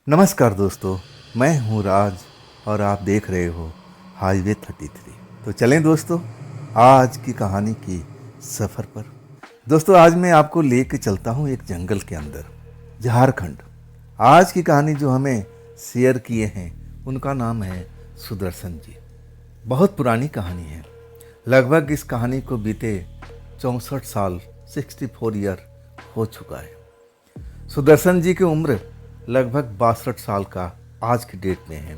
नमस्कार दोस्तों, मैं हूं राज और आप देख रहे हो हाईवे 33। तो चलें दोस्तों, आज की कहानी की सफ़र पर। दोस्तों, आज मैं आपको लेके चलता हूं एक जंगल के अंदर, झारखंड। आज की कहानी जो हमें शेयर किए हैं उनका नाम है सुदर्शन जी। बहुत पुरानी कहानी है। लगभग इस कहानी को बीते 64 साल 64 ईयर हो चुका है। सुदर्शन जी की उम्र लगभग 62 साल का आज की डेट में है।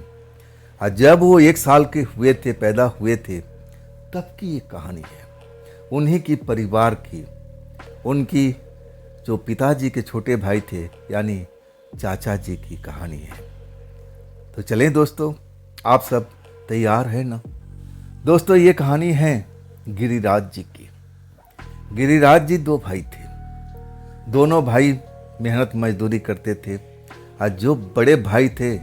और जब वो 1 साल के हुए थे, पैदा हुए थे, तब की ये कहानी है। उन्हीं की परिवार की, उनकी जो पिताजी के छोटे भाई थे यानी चाचा जी की कहानी है। तो चलें दोस्तों, आप सब तैयार हैं ना? दोस्तों, ये कहानी है गिरिराज जी की। गिरिराज जी दो भाई थे। दोनों भाई मेहनत मजदूरी करते थे और जो बड़े भाई थे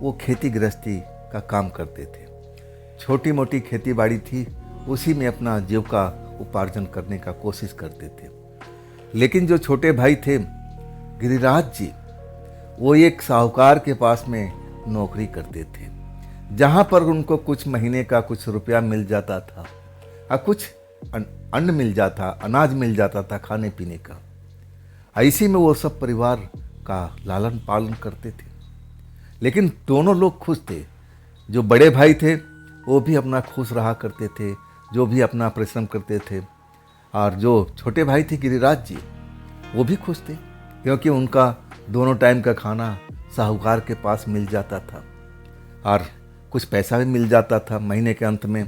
वो खेती गृहस्थी का काम करते थे। छोटी मोटी खेती बाड़ी थी, उसी में अपना जीविका उपार्जन करने का कोशिश करते थे। लेकिन जो छोटे भाई थे गिरिराज जी, वो एक साहूकार के पास में नौकरी करते थे, जहाँ पर उनको कुछ महीने का कुछ रुपया मिल जाता था और कुछ अन्न मिल जाता, अनाज मिल जाता था खाने पीने का। इसी में वो सब परिवार का लालन पालन करते थे। लेकिन दोनों लोग खुश थे। जो बड़े भाई थे वो भी अपना खुश रहा करते थे, जो भी अपना परिश्रम करते थे। और जो छोटे भाई थे गिरिराज जी, वो भी खुश थे, क्योंकि उनका दोनों टाइम का खाना साहूकार के पास मिल जाता था और कुछ पैसा भी मिल जाता था महीने के अंत में,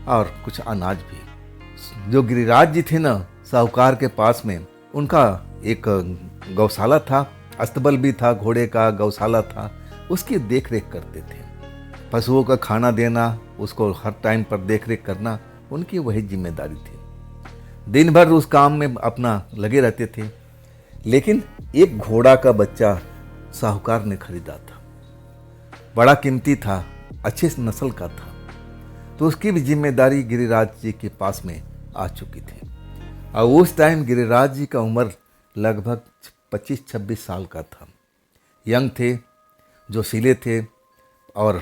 और कुछ अनाज भी। जो गिरिराज जी थे ना, साहूकार के पास में उनका एक गौशाला था, अस्तबल भी था, घोड़े का गौशाला था, उसकी देख रेख करते थे। पशुओं का खाना देना, उसको हर टाइम पर देख रेख करना उनकी वही जिम्मेदारी थी। दिन भर उस काम में अपना लगे रहते थे। लेकिन एक घोड़ा का बच्चा साहूकार ने खरीदा था, बड़ा कीमती था, अच्छे नस्ल का था, तो उसकी भी जिम्मेदारी गिरिराज जी के पास में आ चुकी थी। और उस टाइम गिरिराज जी का उम्र लगभग 25-26 साल का था। यंग थे, जोशीले थे और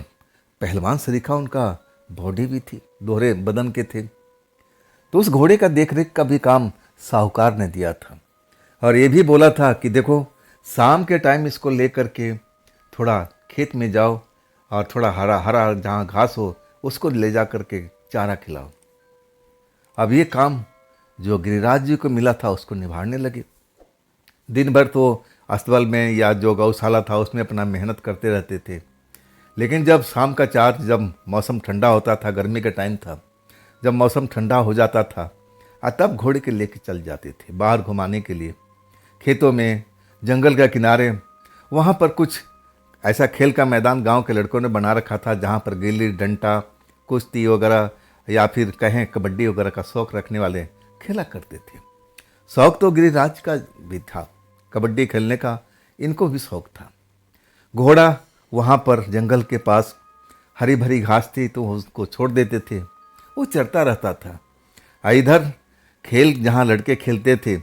पहलवान सरीखा उनका बॉडी भी थी, दोहरे बदन के थे। तो उस घोड़े का देखरेख का भी काम साहूकार ने दिया था और ये भी बोला था कि देखो, शाम के टाइम इसको लेकर के थोड़ा खेत में जाओ और थोड़ा हरा हरा जहाँ घास हो उसको ले जा करके चारा खिलाओ। अब ये काम जो गिरिराज जी को मिला था उसको निभाने लगे। दिन भर तो अस्तबल में या जो गौशाला था उसमें अपना मेहनत करते रहते थे। लेकिन जब शाम का जब मौसम ठंडा होता था, गर्मी का टाइम था, जब मौसम ठंडा हो जाता था, तब घोड़े के लेके चल जाते थे बाहर घुमाने के लिए, खेतों में, जंगल के किनारे। वहाँ पर कुछ ऐसा खेल का मैदान गांव के लड़कों ने बना रखा था, जहाँ पर गिल्ली डंडा, कुश्ती वगैरह या फिर कहें कबड्डी वगैरह का शौक़ रखने वाले खेला करते थे। शौक़ तो गिरिराज का भी था, कबड्डी खेलने का इनको भी शौक़ था। घोड़ा वहाँ पर जंगल के पास हरी भरी घास थी तो उसको छोड़ देते थे, वो चरता रहता था। इधर खेल जहाँ लड़के खेलते थे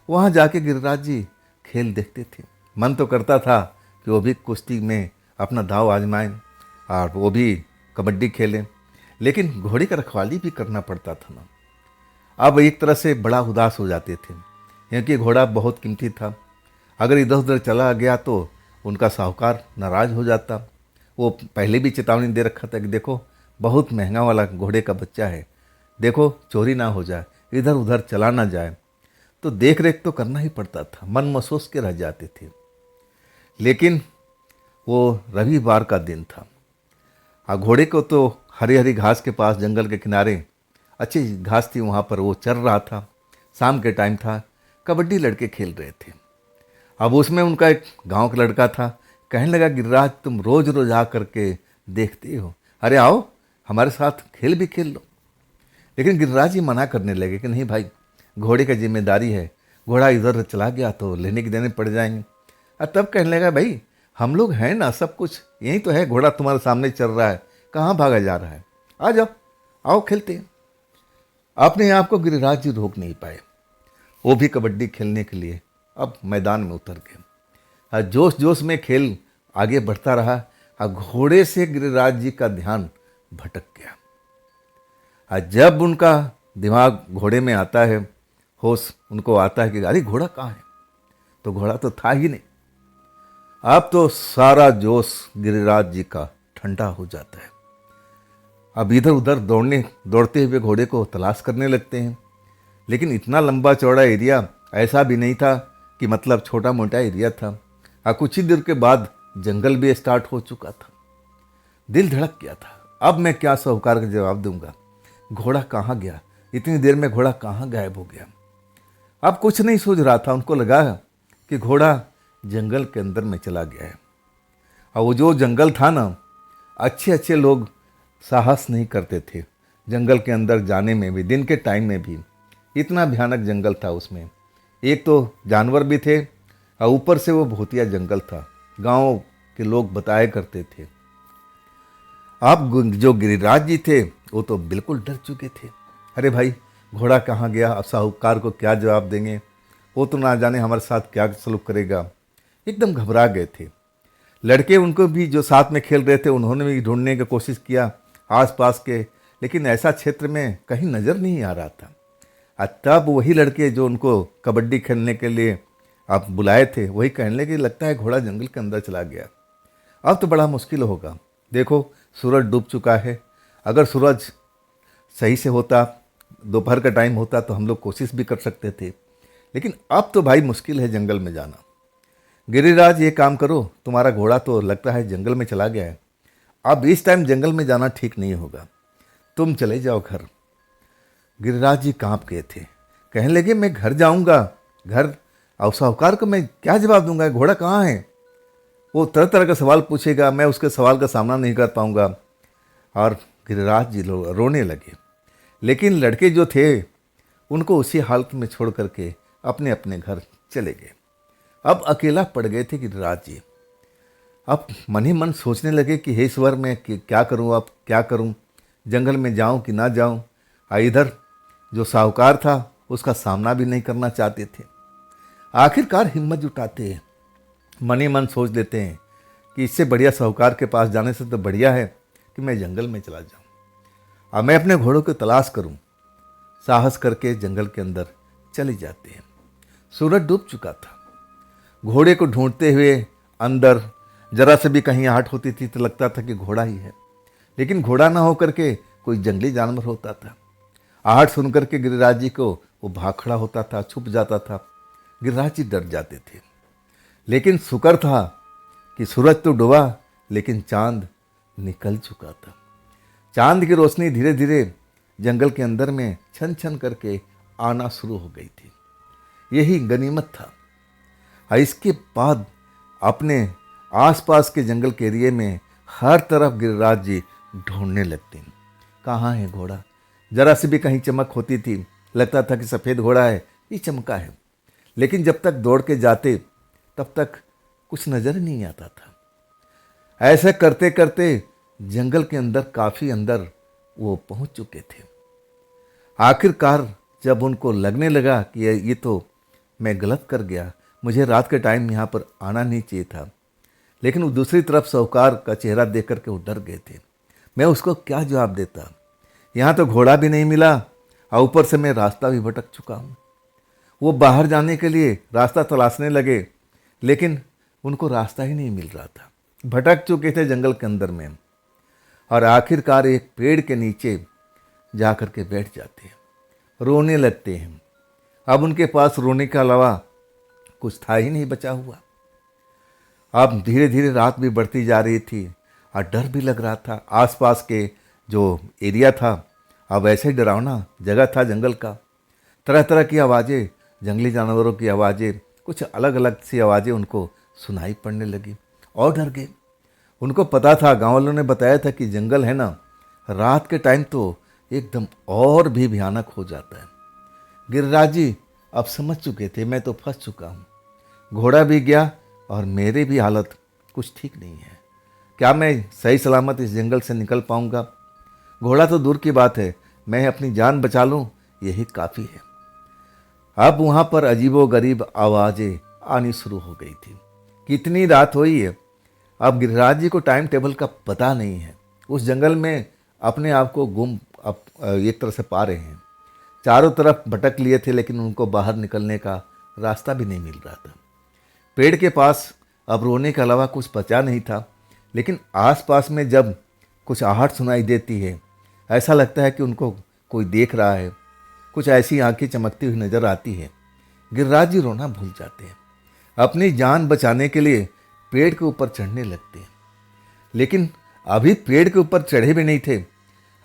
वहाँ जाके गिरिराज जी खेल देखते थे। मन तो करता था कि वो भी कुश्ती में अपना दाव आजमाएं और वो भी कबड्डी खेलें, लेकिन घोड़े का रखवाली भी करना पड़ता था ना। अब एक तरह से बड़ा उदास हो जाते थे, क्योंकि घोड़ा बहुत कीमती था। अगर इधर उधर चला गया तो उनका साहूकार नाराज़ हो जाता। वो पहले भी चेतावनी दे रखा था कि देखो, बहुत महंगा वाला घोड़े का बच्चा है, देखो चोरी ना हो जाए, इधर उधर चला ना जाए। तो देख रेख तो करना ही पड़ता था, मन महसूस के रह जाते थे। लेकिन वो रविवार का दिन था और घोड़े को तो हरी हरी घास के पास जंगल के किनारे अच्छी घास थी, वहाँ पर वो चर रहा था। शाम के टाइम था, कबड्डी लड़के खेल रहे थे। अब उसमें उनका एक गांव का लड़का था, कहने लगा, गिरिराज तुम रोज रोज आ करके देखते हो, अरे आओ हमारे साथ खेल भी खेल लो। लेकिन गिरिराज जी मना करने लगे कि नहीं भाई, घोड़े की जिम्मेदारी है, घोड़ा इधर चला गया तो लेने के देने पड़ जाएंगे। और तब कहने लगा, भाई हम लोग हैं ना, सब कुछ यही तो है, घोड़ा तुम्हारे सामने चल रहा है, कहाँ भागा जा रहा है, आ जाओ, आओ खेलते हैं। अपने आप को गिरिराज जी रोक नहीं पाए, वो भी कबड्डी खेलने के लिए अब मैदान में उतर गए। जोश जोश में खेल आगे बढ़ता रहा और घोड़े से गिरिराज जी का ध्यान भटक गया। और जब उनका दिमाग घोड़े में आता है, होश उनको आता है कि अरे घोड़ा कहाँ है, तो घोड़ा तो था ही नहीं। अब तो सारा जोश गिरिराज जी का ठंडा हो जाता है। अब इधर उधर दौड़ते हुए घोड़े को तलाश करने लगते हैं। लेकिन इतना लंबा चौड़ा एरिया ऐसा भी नहीं था कि मतलब छोटा मोटा एरिया था। और कुछ ही देर के बाद जंगल भी स्टार्ट हो चुका था। दिल धड़क गया था, अब मैं क्या साहूकार का जवाब दूंगा, घोड़ा कहाँ गया, इतनी देर में घोड़ा कहाँ गायब हो गया। अब कुछ नहीं सोच रहा था, उनको लगा कि घोड़ा जंगल के अंदर में चला गया है। और वो जो जंगल था ना, अच्छे अच्छे लोग साहस नहीं करते थे जंगल के अंदर जाने में भी, दिन के टाइम में भी। इतना भयानक जंगल था उसमें, एक तो जानवर भी थे और ऊपर से वो भूतिया जंगल था, गांव के लोग बताया करते थे। अब जो गिरिराज जी थे वो तो बिल्कुल डर चुके थे। अरे भाई घोड़ा कहाँ गया, अब साहूकार को क्या जवाब देंगे, वो तो ना जाने हमारे साथ क्या सलूक करेगा। एकदम घबरा गए थे। लड़के उनको भी जो साथ में खेल रहे थे उन्होंने भी ढूंढने की कोशिश किया आसपास के, लेकिन ऐसा क्षेत्र में कहीं नज़र नहीं आ रहा था। तब वही लड़के जो उनको कबड्डी खेलने के लिए आप बुलाए थे वही कहने लगे लगता है घोड़ा जंगल के अंदर चला गया। अब तो बड़ा मुश्किल होगा, देखो सूरज डूब चुका है, अगर सूरज सही से होता, दोपहर का टाइम होता तो हम लोग कोशिश भी कर सकते थे, लेकिन अब तो भाई मुश्किल है जंगल में जाना। गिरिराज ये काम करो, तुम्हारा घोड़ा तो लगता है जंगल में चला गया है, अब इस टाइम जंगल में जाना ठीक नहीं होगा, तुम चले जाओ घर। गिरिराज जी कांप गए थे, कहने लगे मैं घर जाऊंगा, घर और साहूकार को मैं क्या जवाब दूंगा, घोड़ा कहाँ है, वो तरह तरह का सवाल पूछेगा, मैं उसके सवाल का सामना नहीं कर पाऊंगा। और गिरिराज जी रोने लगे। लेकिन लड़के जो थे उनको उसी हालत में छोड़ करके अपने अपने घर चले गए। अब अकेला पड़ गए थे गिरिराज जी। अब मन ही मन सोचने लगे कि हे ईश्वर मैं क्या करूं, अब क्या करूं, जंगल में जाऊं कि ना जाऊं। इधर जो साहूकार था उसका सामना भी नहीं करना चाहते थे। आखिरकार हिम्मत जुटाते हैं, मन ही मन सोच लेते हैं कि इससे बढ़िया साहूकार के पास जाने से तो बढ़िया है कि मैं जंगल में चला जाऊं, अब मैं अपने घोड़ों की तलाश करूं। साहस करके जंगल के अंदर चले जाते हैं। सूरज डूब चुका था। घोड़े को ढूंढते हुए अंदर जरा से भी कहीं आहट होती थी तो लगता था कि घोड़ा ही है, लेकिन घोड़ा ना होकर के कोई जंगली जानवर होता था। आहट सुन करके गिरिराज जी को वो भाग खड़ा होता था, छुप जाता था। गिरिराज जी डर जाते थे। लेकिन शुक्र था कि सूरज तो डूबा लेकिन चांद निकल चुका था। चांद की रोशनी धीरे धीरे जंगल के अंदर में छन छन करके आना शुरू हो गई थी। यही गनीमत था। इसके बाद अपने आसपास के जंगल के एरिए में हर तरफ गिरिराज जी ढूंढने लगते हैं, कहाँ है घोड़ा। जरा सी भी कहीं चमक होती थी, लगता था कि सफ़ेद घोड़ा है, ये चमका है, लेकिन जब तक दौड़ के जाते तब तक कुछ नज़र नहीं आता था। ऐसे करते करते जंगल के अंदर काफ़ी अंदर वो पहुंच चुके थे। आखिरकार जब उनको लगने लगा कि ये तो मैं गलत कर गया, मुझे रात के टाइम यहाँ पर आना नहीं चाहिए था, लेकिन वो दूसरी तरफ साहूकार का चेहरा देख करके वो डर गए थे। मैं उसको क्या जवाब देता, यहाँ तो घोड़ा भी नहीं मिला और ऊपर से मैं रास्ता भी भटक चुका हूँ। वो बाहर जाने के लिए रास्ता तलाशने लगे, लेकिन उनको रास्ता ही नहीं मिल रहा था, भटक चुके थे जंगल के अंदर में। और आखिरकार एक पेड़ के नीचे जा कर के बैठ जाते हैं, रोने लगते हैं। अब उनके पास रोने के अलावा कुछ था ही नहीं बचा हुआ। अब धीरे धीरे रात भी बढ़ती जा रही थी और डर भी लग रहा था। आसपास के जो एरिया था अब ऐसे डरावना जगह था जंगल का, तरह तरह की आवाज़ें, जंगली जानवरों की आवाज़ें, कुछ अलग अलग सी आवाज़ें उनको सुनाई पड़ने लगी और डर गए। उनको पता था, गाँव वालों ने बताया था कि जंगल है ना, रात के टाइम तो एकदम और भी भयानक हो जाता है। गिरिराज जी अब समझ चुके थे मैं तो फंस चुका हूँ, घोड़ा भी गया और मेरे भी हालत कुछ ठीक नहीं है। क्या मैं सही सलामत इस जंगल से निकल पाऊँगा? घोड़ा तो दूर की बात है, मैं अपनी जान बचा लूँ यही काफ़ी है। अब वहाँ पर अजीबो गरीब आवाज़ें आनी शुरू हो गई थी। कितनी रात हुई है अब गिरिराज जी को टाइम टेबल का पता नहीं है। उस जंगल में अपने आप को गुम एक तरह से पा रहे हैं। चारों तरफ भटक लिए थे लेकिन उनको बाहर निकलने का रास्ता भी नहीं मिल रहा था। पेड़ के पास अब रोने के अलावा कुछ बचा नहीं था, लेकिन आसपास में जब कुछ आहट सुनाई देती है, ऐसा लगता है कि उनको कोई देख रहा है। कुछ ऐसी आंखें चमकती हुई नजर आती है। गिरिराज जी रोना भूल जाते हैं। अपनी जान बचाने के लिए पेड़ के ऊपर चढ़ने लगते हैं, लेकिन अभी पेड़ के ऊपर चढ़े भी नहीं थे,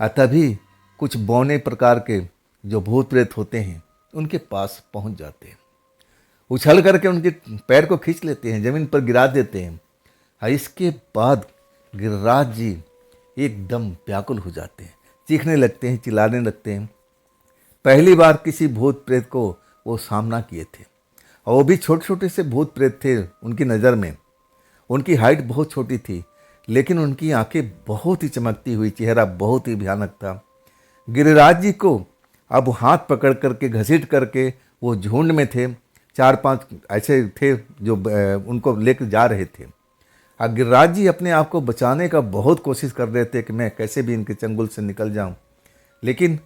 तभी कुछ बौने प्रकार के जो भूत प्रेत होते हैं उनके पास पहुंच जाते हैं। उछल करके उनके पैर को खींच लेते हैं, जमीन पर गिरा देते हैं। इसके बाद गिरिराज जी एकदम व्याकुल हो जाते हैं, चीखने लगते हैं, चिल्लाने लगते हैं। पहली बार किसी भूत प्रेत को वो सामना किए थे, और वो भी छोटे छोटे से भूत प्रेत थे उनकी नज़र में। उनकी हाइट बहुत छोटी थी, लेकिन उनकी आंखें बहुत ही चमकती हुई, चेहरा बहुत ही भयानक था। गिरिराज जी को अब हाथ पकड़ करके घसीट करके वो झुंड में थे, 4-5 ऐसे थे जो उनको लेकर जा रहे थे। अब गिरिराज जी अपने आप को बचाने का बहुत कोशिश कर रहे थे कि मैं कैसे भी इनके चंगुल से निकल जाऊं, लेकिन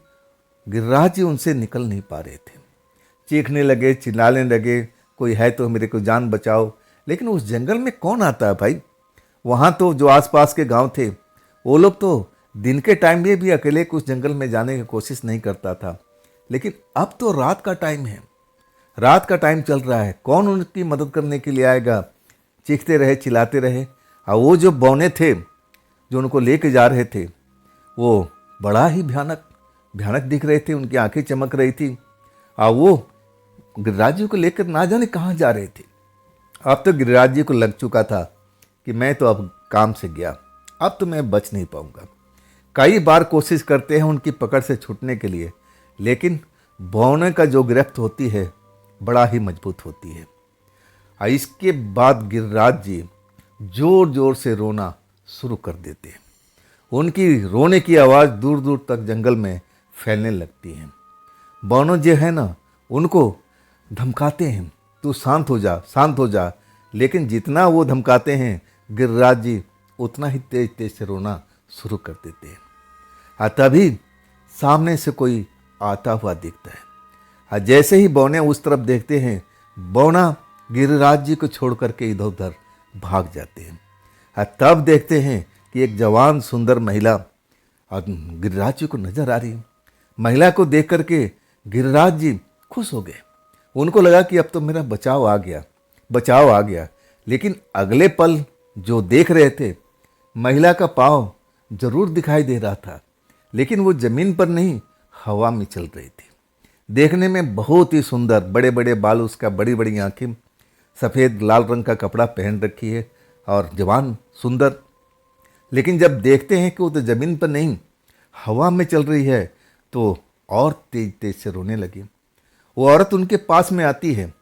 गिरिराज जी उनसे निकल नहीं पा रहे थे। चीखने लगे, चिल्लाने लगे, कोई है तो मेरे को जान बचाओ। लेकिन उस जंगल में कौन आता है भाई? वहाँ तो जो आसपास के गांव थे वो लोग तो दिन के टाइम में भी अकेले कुछ जंगल में जाने की कोशिश नहीं करता था, लेकिन अब तो रात का टाइम है, रात का टाइम चल रहा है, कौन उनकी मदद करने के लिए आएगा? चीखते रहे, चिल्लाते रहे। और वो जो बौने थे जो उनको लेके जा रहे थे वो बड़ा ही भयानक दिख रहे थे, उनकी आंखें चमक रही थी, और वो गिरिराज जी को लेकर ना जाने कहाँ जा रहे थे। अब तो गिरिराज जी को लग चुका था कि मैं तो अब काम से गया, अब तो मैं बच नहीं पाऊंगा। कई बार कोशिश करते हैं उनकी पकड़ से छूटने के लिए, लेकिन बौने का जो गिरफ्त होती है बड़ा ही मजबूत होती है। और इसके बाद गिरिराज जी जोर जोर से रोना शुरू कर देते हैं। उनकी रोने की आवाज़ दूर दूर तक जंगल में फैलने लगती है। बौनों जो है ना, उनको धमकाते हैं, तू शांत हो जा, शांत हो जा। लेकिन जितना वो धमकाते हैं, गिरिराज जी उतना ही तेज तेज से रोना शुरू कर देते हैं। तभी सामने से कोई आता हुआ दिखता है। जैसे ही बौने उस तरफ देखते हैं, बौना गिरिराज जी को छोड़ करके इधर उधर भाग जाते हैं। तब देखते हैं कि एक जवान सुंदर महिला गिरिराज जी को नजर आ रही है। महिला को देख करके गिरिराज जी खुश हो गए। उनको लगा कि अब तो मेरा बचाव आ गया। लेकिन अगले पल जो देख रहे थे, महिला का पाँव जरूर दिखाई दे रहा था, लेकिन वो जमीन पर नहीं, हवा में चल रही थी। देखने में बहुत ही सुंदर, बड़े बड़े बाल, उसका बड़ी बड़ी आंखें, सफ़ेद लाल रंग का कपड़ा पहन रखी है और जवान सुंदर। लेकिन जब देखते हैं कि वो तो ज़मीन पर नहीं, हवा में चल रही है, तो और तेज तेज से रोने लगी। वो औरत उनके पास में आती है।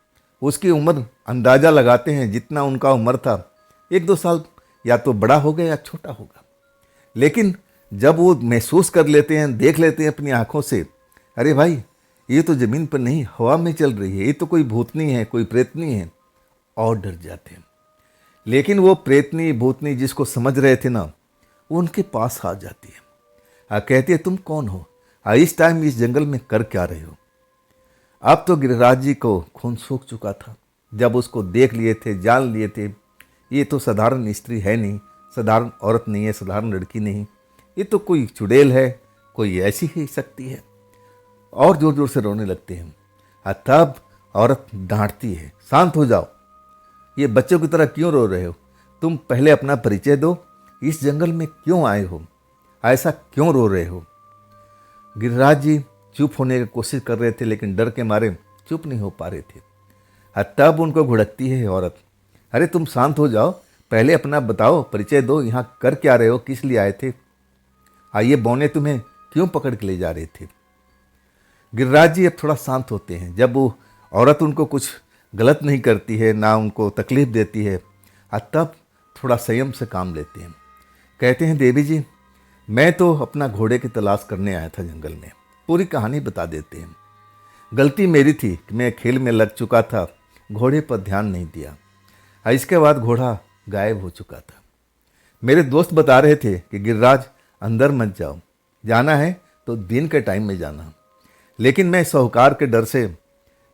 उसकी उम्र अंदाज़ा लगाते हैं जितना उनका उम्र था, 1-2 साल या तो बड़ा होगा या छोटा होगा। लेकिन जब वो महसूस कर लेते हैं, देख लेते हैं अपनी आंखों से, अरे भाई ये तो ज़मीन पर नहीं, हवा में चल रही है, ये तो कोई भूतनी है, कोई प्रेतनी है, और डर जाते हैं। लेकिन वो प्रेतनी भूतनी जिसको समझ रहे थे ना, वो उनके पास आ जाती है। कहती है, तुम कौन हो? इस टाइम इस जंगल में कर क्या रहे हो? अब तो गिरिराज जी को खून सूख चुका था। जब उसको देख लिए थे, जान लिए थे, ये तो साधारण स्त्री है नहीं, साधारण औरत नहीं है, साधारण लड़की नहीं, ये तो कोई चुड़ैल है, कोई ऐसी ही शक्ति है। और जोर जोर से रोने लगते हैं। तब औरत डांटती है, शांत हो जाओ, ये बच्चों की तरह क्यों रो रहे हो? तुम पहले अपना परिचय दो, इस जंगल में क्यों आए हो, ऐसा क्यों रो रहे हो? गिरिराज जी चुप होने की कोशिश कर रहे थे, लेकिन डर के मारे चुप नहीं हो पा रहे थे। तब उनको घुड़कती है औरत, अरे तुम शांत हो जाओ, पहले अपना बताओ, परिचय दो, यहाँ कर क्या रहे हो, किस लिए आए थे? आइए बौने तुम्हें क्यों पकड़ के ले जा रहे थे? गिरिराज जी अब थोड़ा शांत होते हैं। जब वो औरत उनको कुछ गलत नहीं करती है, ना उनको तकलीफ देती है, तब थोड़ा संयम से काम लेते हैं। कहते हैं, देवी जी मैं तो अपना घोड़े की तलाश करने आया था जंगल में। पूरी कहानी बता देते हैं। गलती मेरी थी कि मैं खेल में लग चुका था, घोड़े पर ध्यान नहीं दिया। इसके बाद घोड़ा गायब हो चुका था। मेरे दोस्त बता रहे थे कि गिरिराज अंदर मत जाओ, जाना है तो दिन के टाइम में जाना। लेकिन मैं साहूकार के डर से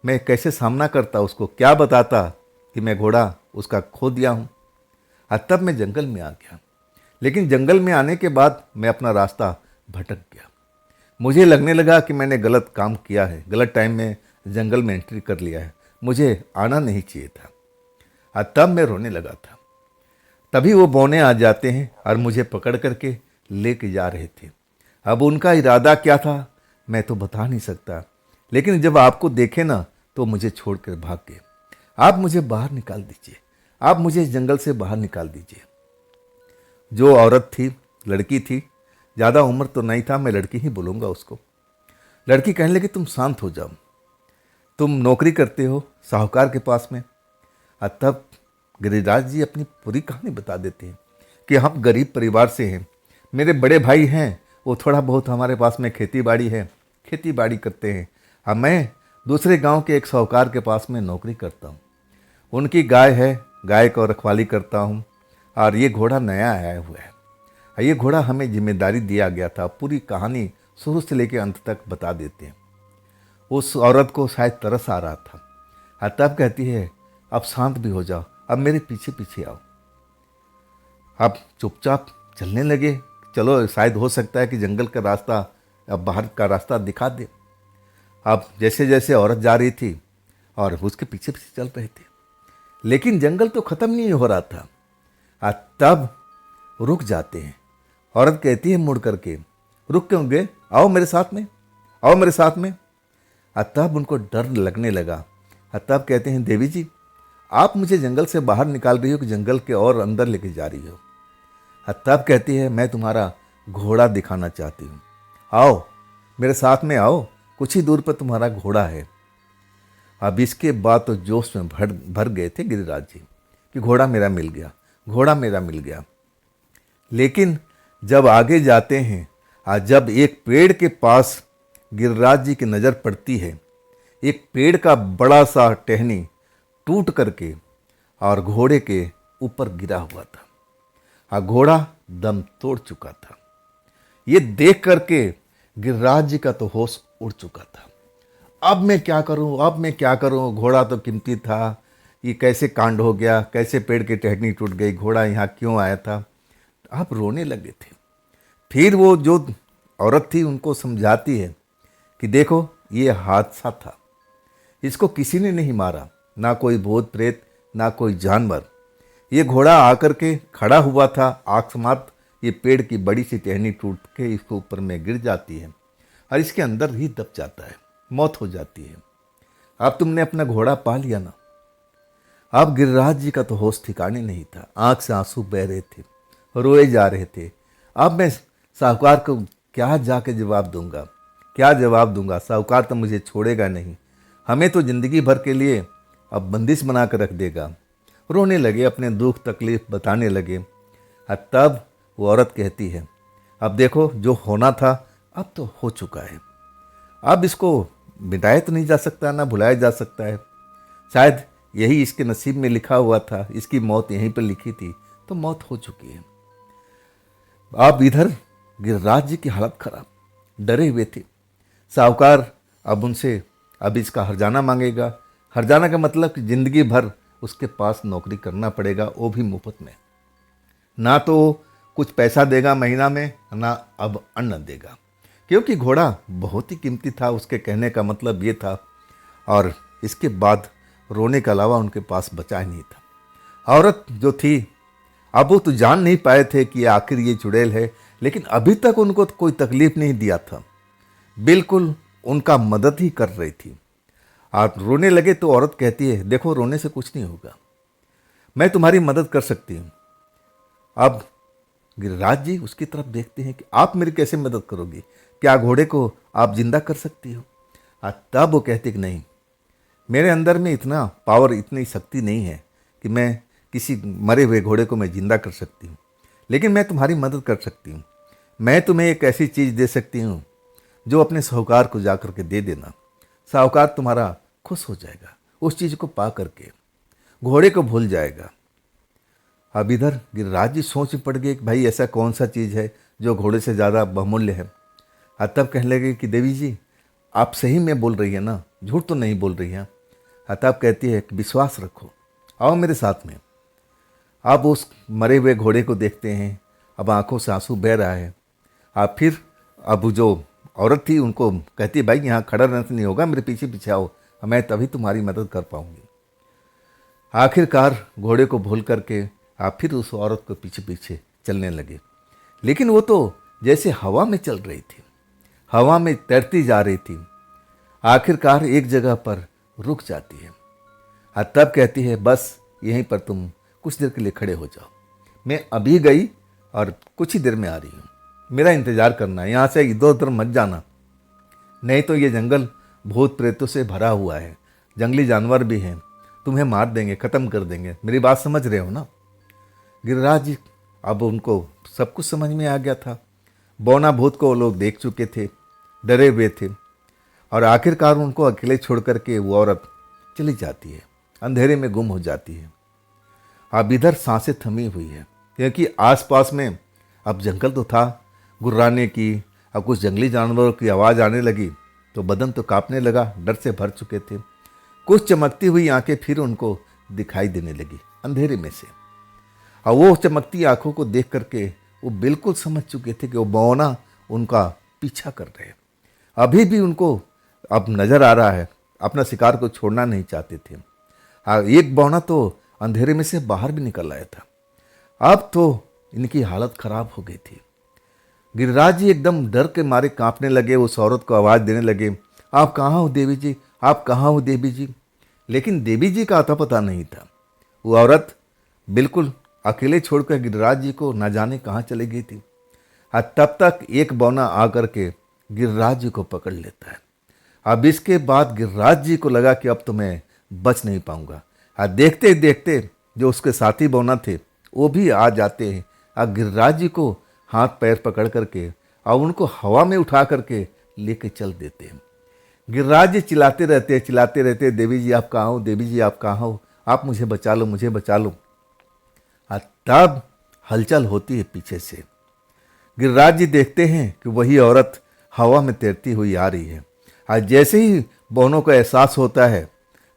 मैं कैसे सामना करता, उसको क्या बताता कि मैं घोड़ा उसका खो दिया हूँ। तब मैं जंगल में आ गया। लेकिन जंगल में आने के बाद मैं अपना रास्ता भटक गया। मुझे लगने लगा कि मैंने गलत काम किया है, गलत टाइम में जंगल में एंट्री कर लिया है, मुझे आना नहीं चाहिए था। तब मैं रोने लगा था। तभी वो बौने आ जाते हैं और मुझे पकड़ करके लेके जा रहे थे। अब उनका इरादा क्या था मैं तो बता नहीं सकता, लेकिन जब आपको देखे ना तो मुझे छोड़कर भाग गए। आप मुझे बाहर निकाल दीजिए, आप मुझे इस जंगल से बाहर निकाल दीजिए। जो औरत थी, लड़की थी, ज़्यादा उम्र तो नहीं था, मैं लड़की ही बोलूँगा उसको। लड़की कहने लगी तुम शांत हो जाओ, तुम नौकरी करते हो साहूकार के पास में। तब गिरिराज जी अपनी पूरी कहानी बता देते हैं कि हम गरीब परिवार से हैं, मेरे बड़े भाई हैं, वो थोड़ा बहुत हमारे पास में खेती बाड़ी है, खेती बाड़ी करते हैं। अब मैं दूसरे गांव के एक साहूकार के पास में नौकरी करता हूँ, उनकी गाय है, गाय को रखवाली करता हूँ। और ये घोड़ा नया आया हुआ है, ये घोड़ा हमें जिम्मेदारी दिया गया था। पूरी कहानी शुरू से लेकर अंत तक बता देते हैं। उस औरत को शायद तरस आ रहा था, तब कहती है अब शांत भी हो जाओ, अब मेरे पीछे पीछे आओ। अब चुपचाप चलने लगे, चलो शायद हो सकता है कि जंगल का रास्ता, अब बाहर का रास्ता दिखा दे। अब जैसे जैसे औरत जा रही थी और उसके पीछे पीछे चल रहे थे, लेकिन जंगल तो ख़त्म नहीं हो रहा था। तब रुक जाते हैं। औरत कहती है मुड़ करके, रुक क्यों गए, आओ मेरे साथ में, आओ मेरे साथ में। तब उनको डर लगने लगा। तब कहते हैं देवी जी आप मुझे जंगल से बाहर निकाल रही हो कि जंगल के और अंदर लेके जा रही हो। तब कहती है मैं तुम्हारा घोड़ा दिखाना चाहती हूँ, आओ मेरे साथ में आओ, कुछ ही दूर पर तुम्हारा घोड़ा है। अब इसके बाद तो जोश में भर गए थे गिरिराज जी कि घोड़ा मेरा मिल गया, घोड़ा मेरा मिल गया। लेकिन जब आगे जाते हैं, जब एक पेड़ के पास गिरिराज जी की नज़र पड़ती है, एक पेड़ का बड़ा सा टहनी टूट करके और घोड़े के ऊपर गिरा हुआ था। घोड़ा दम तोड़ चुका था। ये देख करके गिरिराज जी का तो होश उड़ चुका था। अब मैं क्या करूं, अब मैं क्या करूं, घोड़ा तो कीमती था, ये कैसे कांड हो गया, कैसे पेड़ की टहनी टूट गई, घोड़ा यहाँ क्यों आया था। आप रोने लगे थे। फिर वो जो औरत थी उनको समझाती है कि देखो ये हादसा था, इसको किसी ने नहीं मारा, ना कोई भूत प्रेत ना कोई जानवर। ये घोड़ा आकर के खड़ा हुआ था, अकस्मात ये पेड़ की बड़ी सी टहनी टूट के इसके ऊपर में गिर जाती है और इसके अंदर ही दब जाता है, मौत हो जाती है। अब तुमने अपना घोड़ा पा लिया ना। अब गिरिराज जी का तो होश ठिकाने नहीं था, आंख से आंसू बह रहे थे, रोए जा रहे थे। अब मैं साहूकार को क्या जाके जवाब दूंगा, क्या जवाब दूंगा, साहूकार तो मुझे छोड़ेगा नहीं, हमें तो ज़िंदगी भर के लिए अब बंदिश बना कर रख देगा। रोने लगे, अपने दुख तकलीफ बताने लगे। तब वो औरत कहती है अब देखो जो होना था अब तो हो चुका है, अब इसको मिटाया तो नहीं जा सकता, ना भुलाया जा सकता है। शायद यही इसके नसीब में लिखा हुआ था, इसकी मौत यहीं पर लिखी थी, तो मौत हो चुकी है। अब इधर गिरिराज जी की हालत खराब, डरे हुए थे। साहूकार अब उनसे अब इसका हर्जाना मांगेगा। हर्जाना का मतलब कि ज़िंदगी भर उसके पास नौकरी करना पड़ेगा, वो भी मुफ्त में। ना तो कुछ पैसा देगा महीना में, ना अब अन्न देगा, क्योंकि घोड़ा बहुत ही कीमती था, उसके कहने का मतलब ये था। और इसके बाद रोने के अलावा उनके पास बचा ही नहीं था। औरत जो थी, अब वो तो जान नहीं पाए थे कि आखिर ये चुड़ैल है, लेकिन अभी तक उनको कोई तकलीफ नहीं दिया था, बिल्कुल उनका मदद ही कर रही थी। आप रोने लगे तो औरत कहती है देखो रोने से कुछ नहीं होगा, मैं तुम्हारी मदद कर सकती हूँ। अब गिरिराज जी उसकी तरफ देखते हैं कि आप मेरी कैसे मदद करोगी, क्या घोड़े को आप जिंदा कर सकती हो। तब वो कहती कि नहीं, मेरे अंदर में इतना पावर, इतनी शक्ति नहीं है कि मैं किसी मरे हुए घोड़े को मैं जिंदा कर सकती हूँ, लेकिन मैं तुम्हारी मदद कर सकती हूँ। मैं तुम्हें एक ऐसी चीज़ दे सकती हूँ जो अपने साहूकार को जा कर के दे देना, साहूकार तुम्हारा खुश हो जाएगा, उस चीज़ को पा करके घोड़े को भूल जाएगा। अब इधर गिरिराज जी सोच में पड़ गए कि भाई ऐसा कौन सा चीज़ है जो घोड़े से ज़्यादा बहुमूल्य है। तब कहने लगे कि देवी जी आप सही में बोल रही है ना, झूठ तो नहीं बोल रही हैं। तब कहती है कि विश्वास रखो, आओ मेरे साथ में। अब उस मरे हुए घोड़े को देखते हैं, अब आंखों से आंसू बह रहा है। फिर अब जो औरत थी उनको कहती है भाई यहाँ खड़ा रहने से नहीं होगा, मेरे पीछे पीछे आओ, मैं तभी तुम्हारी मदद कर पाऊंगी। आखिरकार घोड़े को भूल करके आप फिर उस औरत को पीछे पीछे चलने लगे। लेकिन वो तो जैसे हवा में चल रही थी, हवा में तैरती जा रही थी। आखिरकार एक जगह पर रुक जाती है। तब कहती है बस यहीं पर तुम कुछ देर के लिए खड़े हो जाओ, मैं अभी गई और कुछ ही देर में आ रही हूँ, मेरा इंतज़ार करना है, यहाँ से इधर उधर मत जाना, नहीं तो ये जंगल भूत प्रेतों से भरा हुआ है, जंगली जानवर भी हैं, तुम्हें मार देंगे, ख़त्म कर देंगे। मेरी बात समझ रहे हो ना। गिरिराज जी अब उनको सब कुछ समझ में आ गया था। बौना भूत को वो लोग देख चुके थे, डरे हुए थे, और आखिरकार उनको अकेले छोड़ करके वो औरत चली जाती है, अंधेरे में गुम हो जाती है। अब इधर सांसें थमी हुई है, क्योंकि आसपास में अब जंगल तो था, गुर्राने की, अब कुछ जंगली जानवरों की आवाज़ आने लगी तो बदन तो कांपने लगा, डर से भर चुके थे। कुछ चमकती हुई आंखें फिर उनको दिखाई देने लगी अंधेरे में से, और वो चमकती आंखों को देख करके वो बिल्कुल समझ चुके थे कि वो बौना उनका पीछा कर रहे हैं। अभी भी उनको अब नज़र आ रहा है, अपना शिकार को छोड़ना नहीं चाहते थे। एक बौना तो अंधेरे में से बाहर भी निकल आया था। अब तो इनकी हालत खराब हो गई थी। गिरिराज जी एकदम डर के मारे कांपने लगे, उस औरत को आवाज़ देने लगे, आप कहाँ हो देवी जी, आप कहाँ हो देवी जी। लेकिन देवी जी का अता पता नहीं था। वो औरत बिल्कुल अकेले छोड़कर गिरिराज जी को न जाने कहाँ चली गई थी। तब तक एक बौना आकर के गिरिराज जी को पकड़ लेता है। अब इसके बाद गिरिराज जी को लगा कि अब तो मैं बच नहीं पाऊंगा। देखते देखते जो उसके साथी बौना थे वो भी आ जाते हैं। गिरिराज जी को हाथ पैर पकड़ करके और उनको हवा में उठा करके लेके चल देते हैं। गिरिराज जी चिल्लाते रहते, देवी जी आप कहाँ हो, देवी जी आप कहाँ हो, आप मुझे बचा लो, मुझे बचा लो। तब हलचल होती है पीछे से। गिरिराज जी देखते हैं कि वही औरत हवा में तैरती हुई आ रही है। आज जैसे ही बौनों को एहसास होता है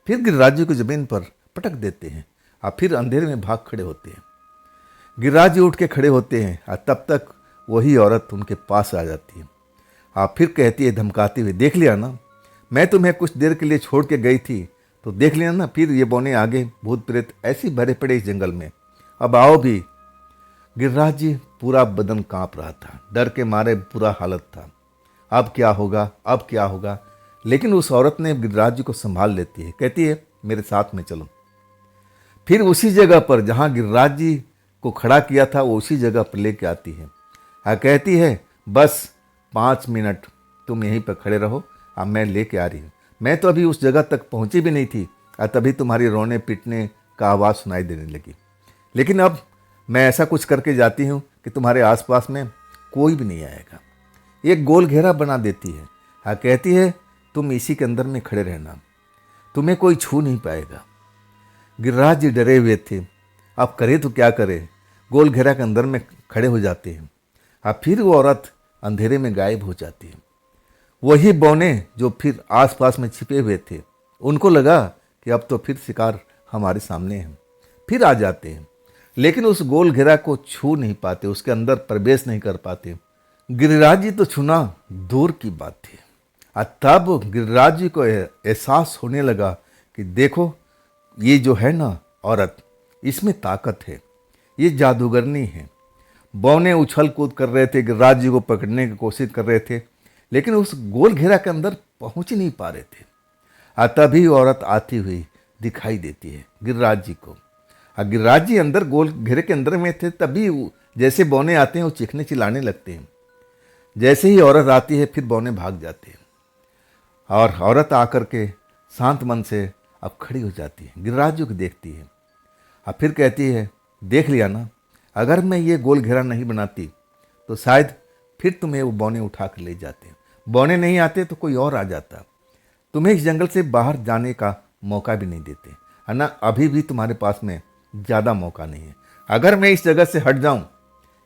फिर गिरिराज जी को जमीन पर पटक देते हैं और फिर अंधेरे में भाग खड़े होते हैं। गिरिराज जी उठ के खड़े होते हैं और तब तक वही औरत उनके पास आ जाती है। आप फिर कहती है धमकाती हुई, देख लिया ना, मैं तुम्हें कुछ देर के लिए छोड़ के गई थी तो देख लिया ना, फिर ये बौने आगे भूत प्रेत ऐसे भरे पड़े इस जंगल में, अब आओ भी। गिरिराज जी पूरा बदन कांप रहा था, डर के मारे बुरा हालत था, अब क्या होगा, अब क्या होगा। लेकिन उस औरत ने गिरिराज जी को संभाल लेती है, कहती है मेरे साथ में चलो। फिर उसी जगह पर जहाँ गिरिराज जी को खड़ा किया था वो उसी जगह पर लेके आती है। कहती है बस 5 मिनट तुम यहीं पर खड़े रहो, अब मैं लेके आ रही हूँ। मैं तो अभी उस जगह तक पहुँची भी नहीं थी और तभी तुम्हारी रोने पीटने का आवाज़ सुनाई देने लगी। लेकिन अब मैं ऐसा कुछ करके जाती हूँ कि तुम्हारे आसपास में कोई भी नहीं आएगा। एक गोल घेरा बना देती है। कहती है तुम इसी के अंदर में खड़े रहना, तुम्हें कोई छू नहीं पाएगा। गिरिराज जी डरे हुए थे, अब करे तो क्या करे, गोल घेरा के अंदर में खड़े हो जाते हैं। अब फिर वो औरत अंधेरे में गायब हो जाती है। वही बौने जो फिर आसपास में छिपे हुए थे उनको लगा कि अब तो फिर शिकार हमारे सामने है, फिर आ जाते हैं। लेकिन उस गोल घेरा को छू नहीं पाते, उसके अंदर प्रवेश नहीं कर पाते। गिरिराज जी तो छूना दूर की बात थी। तब गिरिराज जी को एहसास होने लगा कि देखो ये जो है ना औरत, इसमें ताकत है, ये जादूगरनी है। बौने उछल कूद कर रहे थे, गिरिराज जी को पकड़ने की कोशिश कर रहे थे, लेकिन उस गोल घेरा के अंदर पहुंच ही नहीं पा रहे थे। तभी औरत आती हुई दिखाई देती है गिरिराज जी को। गिरिराज जी अंदर गोल घेरे के अंदर में थे, तभी जैसे बौने आते हैं वो चीखने चिल्लाने लगते हैं। जैसे ही औरत आती है फिर बौने भाग जाते हैं और औरत आकर के शांत मन से अब खड़ी हो जाती है, गिरिराज जी को देखती है। अब फिर कहती है देख लिया ना, अगर मैं ये गोल घेरा नहीं बनाती तो शायद फिर तुम्हें वो बौने उठा कर ले जाते। बौने नहीं आते तो कोई और आ जाता, तुम्हें इस जंगल से बाहर जाने का मौका भी नहीं देते, है ना। अभी भी तुम्हारे पास में ज़्यादा मौका नहीं है। अगर मैं इस जगह से हट जाऊं,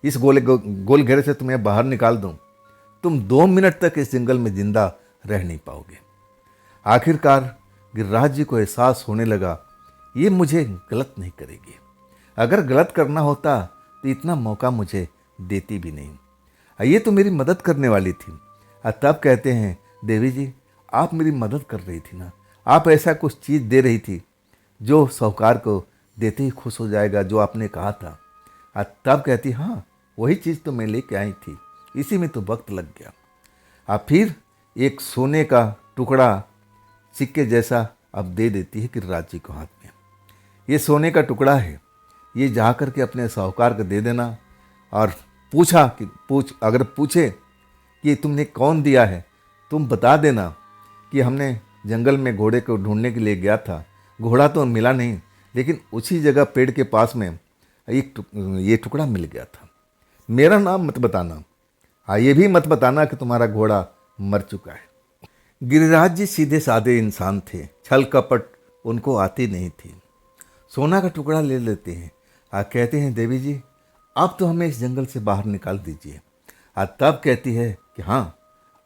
इस गोल घेरे से तुम्हें बाहर निकाल दूं, तुम 2 मिनट तक इस जंगल में जिंदा रह नहीं पाओगे। आखिरकार गिरिराज जी को एहसास होने लगा, ये मुझे गलत नहीं करेगी। अगर गलत करना होता तो इतना मौका मुझे देती भी नहीं। ये तो मेरी मदद करने वाली थी। तब कहते हैं, देवी जी आप मेरी मदद कर रही थी ना, आप ऐसा कुछ चीज़ दे रही थी जो साहूकार को देते ही खुश हो जाएगा, जो आपने कहा था। तब कहती, हाँ वही चीज़ तो मैं लेके आई थी, इसी में तो वक्त लग गया। फिर एक सोने का टुकड़ा सिक्के जैसा अब दे देती है गिरिराज जी को हाथ में। ये सोने का टुकड़ा है, ये जा कर के अपने साहूकार को दे देना। और अगर पूछे कि तुमने कौन दिया है, तुम बता देना कि हमने जंगल में घोड़े को ढूंढने के लिए गया था, घोड़ा तो मिला नहीं, लेकिन उसी जगह पेड़ के पास में ये टुकड़ा मिल गया था। मेरा नाम मत बताना, ये भी मत बताना कि तुम्हारा घोड़ा मर चुका है। गिरिराज जी सीधे साधे इंसान थे, छल कपट उनको आती नहीं थी। सोना का टुकड़ा ले लेते हैं, कहते हैं, देवी जी आप तो हमें इस जंगल से बाहर निकाल दीजिए। तब कहती है कि हाँ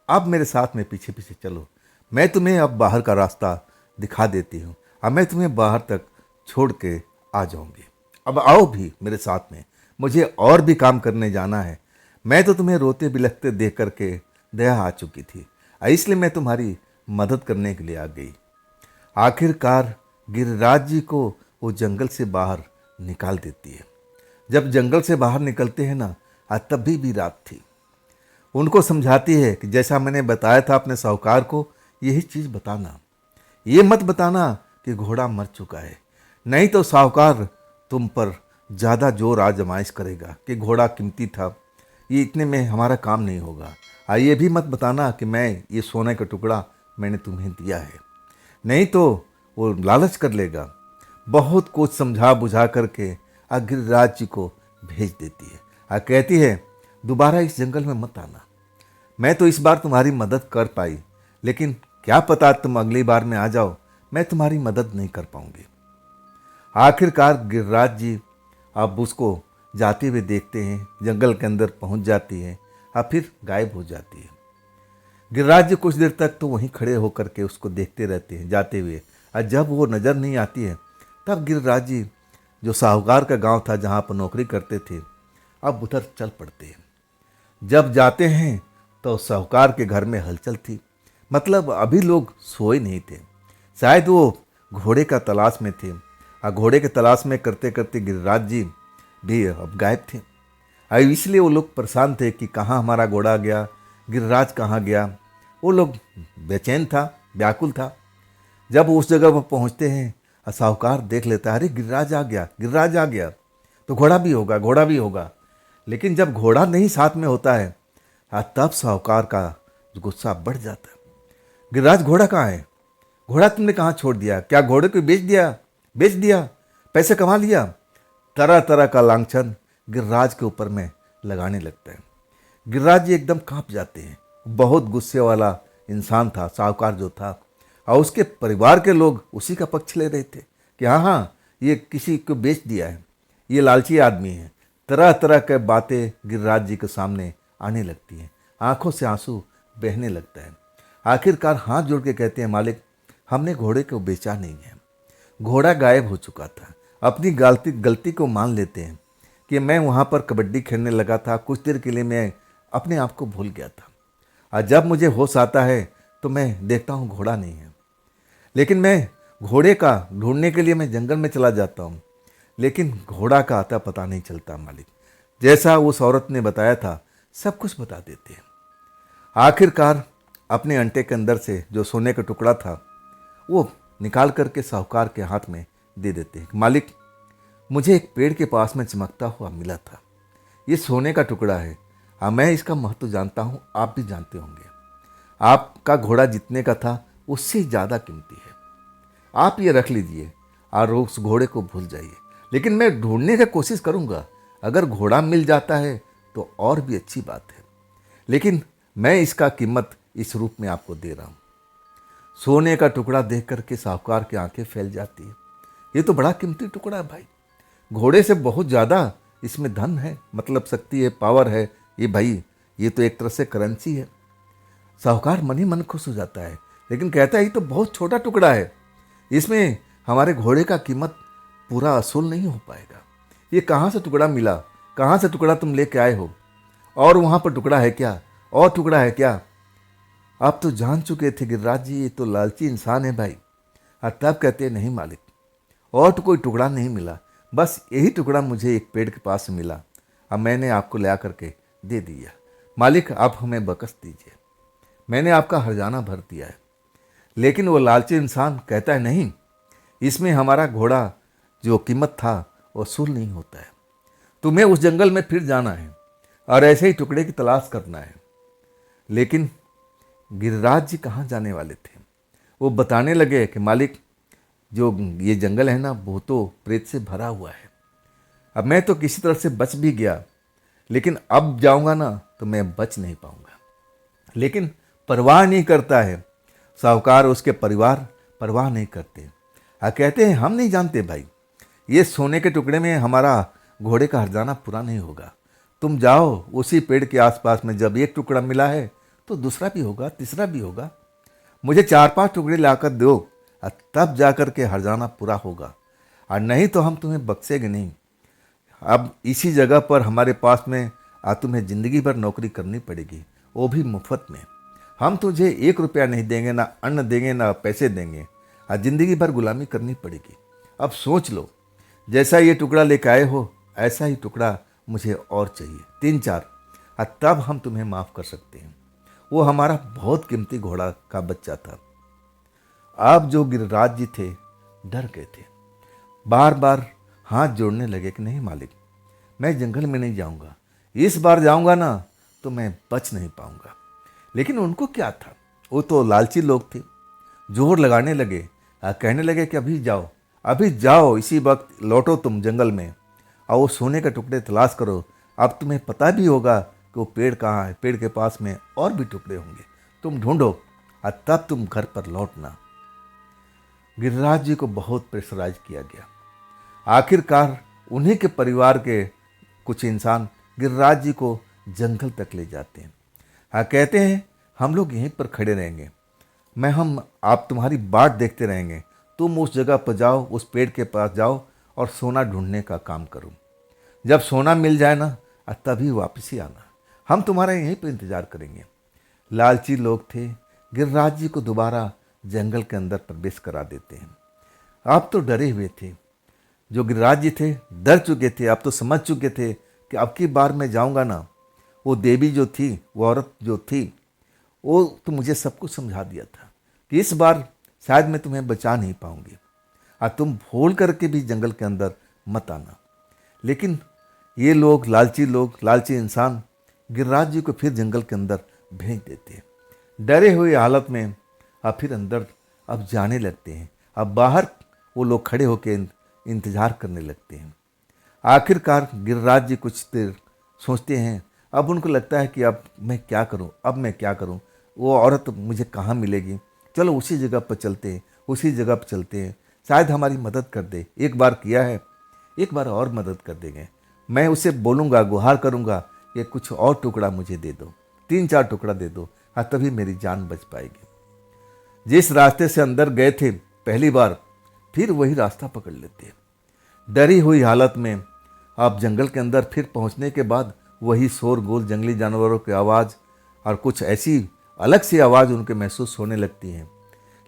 आप मेरे साथ में पीछे पीछे चलो, मैं तुम्हें अब बाहर का रास्ता दिखा देती हूँ। अब मैं तुम्हें बाहर तक छोड़ के आ जाऊँगी। अब आओ भी मेरे साथ में, मुझे और भी काम करने जाना है। मैं तो तुम्हें रोते बिलखते देख करके दया आ चुकी थी, इसलिए मैं तुम्हारी मदद करने के लिए आ गई। आखिरकार गिरिराज जी को वो जंगल से बाहर निकाल देती है। जब जंगल से बाहर निकलते हैं ना, तभी भी रात थी। उनको समझाती है कि जैसा मैंने बताया था अपने साहूकार को, यही चीज़ बताना, ये मत बताना कि घोड़ा मर चुका है, नहीं तो साहूकार तुम पर ज़्यादा जोर आजमाइश करेगा कि घोड़ा कीमती था, ये इतने में हमारा काम नहीं होगा। ये भी मत बताना कि मैं ये सोने का टुकड़ा मैंने तुम्हें दिया है, नहीं तो वो लालच कर लेगा। बहुत कुछ समझा बुझा करके गिरिराज जी को भेज देती है। कहती है, दोबारा इस जंगल में मत आना। मैं तो इस बार तुम्हारी मदद कर पाई, लेकिन क्या पता तुम अगली बार में आ जाओ, मैं तुम्हारी मदद नहीं कर पाऊंगी। आखिरकार गिरिराज जी अब उसको जाते हुए देखते हैं, जंगल के अंदर पहुंच जाती है और फिर गायब हो जाती है। गिरिराज जी कुछ देर तक तो वहीं खड़े होकर के उसको देखते रहते हैं जाते हुए, और जब वो नज़र नहीं आती है तब गिरिराज जी जो साहूकार का गांव था जहां पर नौकरी करते थे, अब उधर चल पड़ते हैं। जब जाते हैं तो साहूकार के घर में हलचल थी, मतलब अभी लोग सोए नहीं थे, शायद वो घोड़े का तलाश में थे। और घोड़े के तलाश में करते करते गिरिराज जी भी अब गायब थे। इसलिए वो लोग परेशान थे कि कहाँ हमारा घोड़ा गया, गिरिराज कहाँ गया। वो लोग बेचैन था, व्याकुल था। जब उस जगह पर पहुँचते हैं, साहूकार देख लेता है, अरे गिरिराज आ गया, गिरिराज आ गया, तो घोड़ा भी होगा, घोड़ा भी होगा। लेकिन जब घोड़ा नहीं साथ में होता है, तब साहूकार का गुस्सा बढ़ जाता है। गिरिराज घोड़ा कहाँ है, घोड़ा तुमने कहाँ छोड़ दिया, क्या घोड़े को बेच दिया, पैसे कमा लिया। तरह तरह का लांछन गिरिराज के ऊपर में लगाने लगता है। गिरिराज जी एकदम कांप जाते हैं। बहुत गुस्से वाला इंसान था साहूकार जो था, और उसके परिवार के लोग उसी का पक्ष ले रहे थे कि हाँ ये किसी को बेच दिया है, ये लालची आदमी है। तरह तरह के बातें गिरिराज जी के सामने आने लगती हैं, आंखों से आंसू बहने लगता है। आखिरकार हाथ जोड़ के कहते हैं, मालिक हमने घोड़े को बेचा नहीं है, घोड़ा गायब हो चुका था। अपनी गलती को मान लेते हैं कि मैं वहाँ पर कबड्डी खेलने लगा था, कुछ देर के लिए मैं अपने आप को भूल गया था, और जब मुझे होश आता है तो मैं देखता हूँ घोड़ा नहीं है। लेकिन मैं घोड़े का ढूंढने के लिए मैं जंगल में चला जाता हूँ, लेकिन घोड़ा का आता पता नहीं चलता मालिक। जैसा उस औरत ने बताया था सब कुछ बता देते हैं। आखिरकार अपने अंटे के अंदर से जो सोने का टुकड़ा था वो निकाल करके साहूकार के हाथ में दे देते हैं। मालिक मुझे एक पेड़ के पास में चमकता हुआ मिला था, ये सोने का टुकड़ा है, मैं इसका महत्व जानता हूँ, आप भी जानते होंगे। आपका घोड़ा जितने का था उससे ज़्यादा कीमती है, आप ये रख लीजिए और उस घोड़े को भूल जाइए। लेकिन मैं ढूंढने की कोशिश करूँगा, अगर घोड़ा मिल जाता है तो और भी अच्छी बात है, लेकिन मैं इसका कीमत इस रूप में आपको दे रहा हूँ। सोने का टुकड़ा देख करके साहूकार की आंखें फैल जाती है, ये तो बड़ा कीमती टुकड़ा है भाई, घोड़े से बहुत ज़्यादा इसमें धन है, मतलब शक्ति है, पावर है। ये भाई, ये तो एक तरह से करेंसी है। साहूकार मन ही मन खुश हो जाता है, लेकिन कहता है ये तो बहुत छोटा टुकड़ा है, इसमें हमारे घोड़े का कीमत पूरा असूल नहीं हो पाएगा। ये कहाँ से टुकड़ा मिला, कहाँ से टुकड़ा तुम लेके आए हो, और वहाँ पर टुकड़ा है क्या, और टुकड़ा है क्या? आप तो जान चुके थे गिरिराज जी ये तो लालची इंसान है भाई। और तब कहते हैं नहीं मालिक, और तो कोई टुकड़ा नहीं मिला, बस यही टुकड़ा मुझे एक पेड़ के पास से मिला, अब मैंने आपको ला करके दे दिया। मालिक आप हमें बख्श दीजिए, मैंने आपका हर्जाना भर दिया है। लेकिन वो लालची इंसान कहता है नहीं, इसमें हमारा घोड़ा जो कीमत था वसूल नहीं होता है। तुम्हें उस जंगल में फिर जाना है और ऐसे ही टुकड़े की तलाश करना है। लेकिन गिरिराज जी कहाँ जाने वाले थे? वो बताने लगे कि मालिक जो ये जंगल है ना वो तो प्रेत से भरा हुआ है। अब मैं तो किसी तरह से बच भी गया, लेकिन अब जाऊंगा ना तो मैं बच नहीं पाऊंगा। लेकिन परवाह नहीं करता है साहूकार, उसके परिवार परवाह नहीं करते। कहते हैं हम नहीं जानते भाई, ये सोने के टुकड़े में हमारा घोड़े का हर्जाना पूरा नहीं होगा। तुम जाओ उसी पेड़ के आसपास में, जब एक टुकड़ा मिला है तो दूसरा भी होगा, तीसरा भी होगा। मुझे 4-5 टुकड़े लाकर दो, और तब जाकर के हर्जाना पूरा होगा, और नहीं तो हम तुम्हें बख्शेंगे नहीं। अब इसी जगह पर हमारे पास में तुम्हें ज़िंदगी भर नौकरी करनी पड़ेगी, वो भी मुफ्त में। हम तुझे 1 रुपया नहीं देंगे, ना अन्न देंगे, ना पैसे देंगे, और ज़िंदगी भर गुलामी करनी पड़ेगी। अब सोच लो, जैसा ये टुकड़ा लेकर आए हो ऐसा ही टुकड़ा मुझे और चाहिए, 3-4, और तब हम तुम्हें माफ़ कर सकते हैं। वो हमारा बहुत कीमती घोड़ा का बच्चा था। अब जो गिरिराज जी थे डर गए थे, बार बार हाथ जोड़ने लगे कि नहीं मालिक, मैं जंगल में नहीं जाऊंगा, इस बार जाऊंगा ना तो मैं बच नहीं पाऊंगा। लेकिन उनको क्या था, वो तो लालची लोग थे। जोर लगाने लगे, कहने लगे कि अभी जाओ, अभी जाओ, इसी वक्त लौटो तुम जंगल में, और वो सोने के टुकड़े तलाश करो। अब तुम्हें पता भी होगा कि वो पेड़ कहाँ है, पेड़ के पास में और भी टुकड़े होंगे, तुम ढूंढो और तब तुम घर पर लौटना। गिरिराज जी को बहुत प्रेशराइज किया गया। आखिरकार उन्हीं के परिवार के कुछ इंसान गिरिराज जी को जंगल तक ले जाते हैं। कहते हैं हम लोग यहीं पर खड़े रहेंगे, आप तुम्हारी बाट देखते रहेंगे, तुम उस जगह पर जाओ, उस पेड़ के पास जाओ और सोना ढूंढने का काम करो। जब सोना मिल जाए ना तभी वापसी आना, हम तुम्हारा यहीं पर इंतज़ार करेंगे। लालची लोग थे, गिरिराज जी को दोबारा जंगल के अंदर प्रवेश करा देते हैं। आप तो डरे हुए थे, जो गिरिराज जी थे डर चुके थे, आप तो समझ चुके थे कि अब की बार मैं जाऊंगा ना, वो देवी जो थी, वो औरत जो थी, वो तो मुझे सब कुछ समझा दिया था कि इस बार शायद मैं तुम्हें बचा नहीं पाऊंगी, और तुम भूल करके भी जंगल के अंदर मत आना। लेकिन ये लोग, लालची इंसान गिरिराज जी को फिर जंगल के अंदर भेज देते हैं। डरे हुए हालत में अब फिर अंदर अब जाने लगते हैं। अब बाहर वो लोग खड़े होकर इंतज़ार करने लगते हैं। आखिरकार गिरिराज जी कुछ देर सोचते हैं। अब उनको लगता है कि अब मैं क्या करूं, वो औरत मुझे कहाँ मिलेगी, चलो उसी जगह पर चलते हैं, शायद हमारी मदद कर दे। एक बार किया है, एक बार और मदद कर देंगे। मैं उसे बोलूँगा, गुहार करूँगा कि कुछ और टुकड़ा मुझे दे दो, 3-4 टुकड़ा दे दो, हाँ तभी मेरी जान बच पाएगी। जिस रास्ते से अंदर गए थे पहली बार, फिर वही रास्ता पकड़ लेते हैं। डरी हुई हालत में आप जंगल के अंदर फिर पहुंचने के बाद वही शोरगुल, जंगली जानवरों की आवाज़ और कुछ ऐसी अलग सी आवाज़ उनके महसूस होने लगती हैं।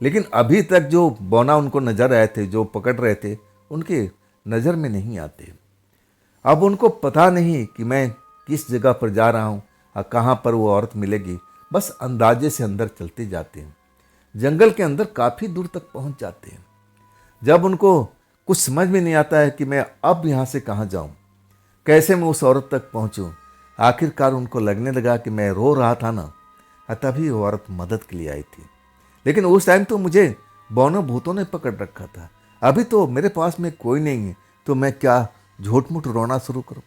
लेकिन अभी तक जो बौना उनको नजर आए थे, जो पकड़ रहे थे, उनके नज़र में नहीं आते। अब उनको पता नहीं कि मैं किस जगह पर जा रहा हूँ और कहाँ पर वो औरत मिलेगी, बस अंदाजे से अंदर चलते जाते हैं। जंगल के अंदर काफ़ी दूर तक पहुँच जाते हैं। जब उनको कुछ समझ में नहीं आता है कि मैं अब यहाँ से कहाँ जाऊँ, कैसे मैं उस औरत तक पहुँचूँ, आखिरकार उनको लगने लगा कि मैं रो रहा था ना, तभी वो औरत मदद के लिए आई थी। लेकिन उस टाइम तो मुझे बौनों भूतों ने पकड़ रखा था, अभी तो मेरे पास में कोई नहीं है, तो मैं क्या झूठ मूठ रोना शुरू करूं।